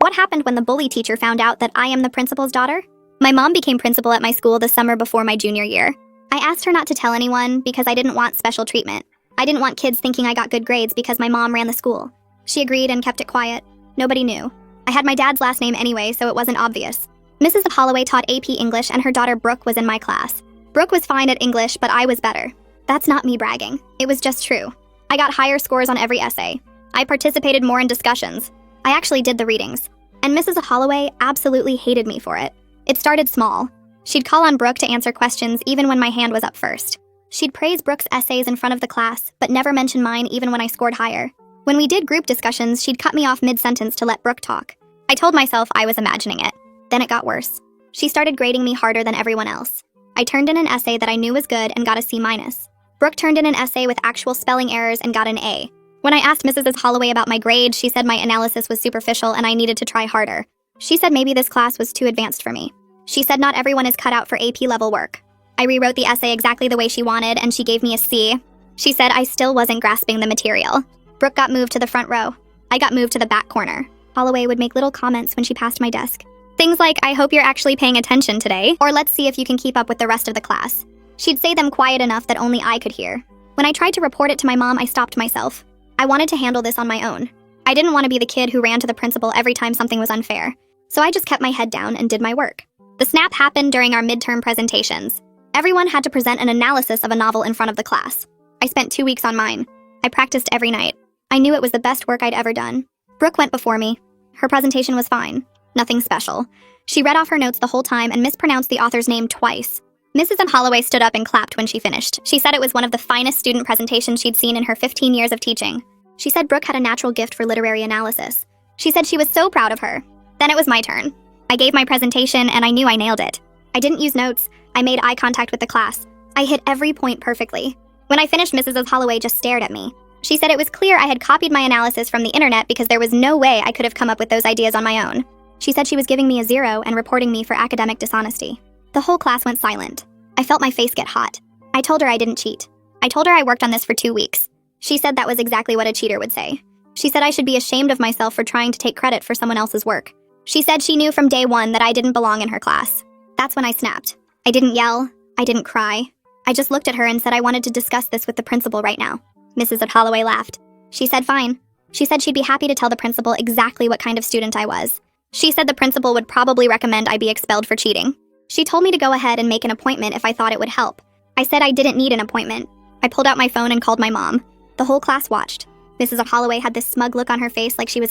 What happened when the bully teacher found out that I am the principal's daughter? My mom became principal at my school the summer before my junior year. I asked her not to tell anyone because I didn't want special treatment. I didn't want kids thinking I got good grades because my mom ran the school. She agreed and kept it quiet. Nobody knew. I had my dad's last name anyway, so it wasn't obvious. Mrs. Holloway taught AP English and her daughter Brooke was in my class. Brooke was fine at English, but I was better. That's not me bragging. It was just true. I got higher scores on every essay. I participated more in discussions. I actually did the readings. And Mrs. Holloway absolutely hated me for it. It started small. She'd call on Brooke to answer questions even when my hand was up first. She'd praise Brooke's essays in front of the class, but never mention mine even when I scored higher. When we did group discussions, she'd cut me off mid-sentence to let Brooke talk. I told myself I was imagining it. Then it got worse. She started grading me harder than everyone else. I turned in an essay that I knew was good and got a C-. Brooke turned in an essay with actual spelling errors and got an A. When I asked Mrs. Holloway about my grade, she said my analysis was superficial and I needed to try harder. She said maybe this class was too advanced for me. She said not everyone is cut out for AP level work. I rewrote the essay exactly the way she wanted and she gave me a C. She said I still wasn't grasping the material. Brooke got moved to the front row. I got moved to the back corner. Holloway would make little comments when she passed my desk. Things like, I hope you're actually paying attention today, or let's see if you can keep up with the rest of the class. She'd say them quiet enough that only I could hear. When I tried to report it to my mom, I stopped myself. I wanted to handle this on my own. I didn't want to be the kid who ran to the principal every time something was unfair. So I just kept my head down and did my work. The snap happened during our midterm presentations. Everyone had to present an analysis of a novel in front of the class. I spent 2 weeks on mine. I practiced every night. I knew it was the best work I'd ever done. Brooke went before me. Her presentation was fine. Nothing special. She read off her notes the whole time and mispronounced the author's name twice. Mrs. Holloway stood up and clapped when she finished. She said it was one of the finest student presentations she'd seen in her 15 years of teaching. She said Brooke had a natural gift for literary analysis. She said she was so proud of her. Then it was my turn. I gave my presentation and I knew I nailed it. I didn't use notes. I made eye contact with the class. I hit every point perfectly. When I finished, Mrs. Holloway just stared at me. She said it was clear I had copied my analysis from the internet because there was no way I could have come up with those ideas on my own. She said she was giving me a 0 and reporting me for academic dishonesty. The whole class went silent. I felt my face get hot. I told her I didn't cheat. I told her I worked on this for 2 weeks. She said that was exactly what a cheater would say. She said I should be ashamed of myself for trying to take credit for someone else's work. She said she knew from day one that I didn't belong in her class. That's when I snapped. I didn't yell. I didn't cry. I just looked at her and said I wanted to discuss this with the principal right now. Mrs. Holloway laughed. She said fine. She said she'd be happy to tell the principal exactly what kind of student I was. She said the principal would probably recommend I be expelled for cheating. She told me to go ahead and make an appointment if I thought it would help. I said I didn't need an appointment. I pulled out my phone and called my mom. The whole class watched. Mrs. Holloway had this smug look on her face like she was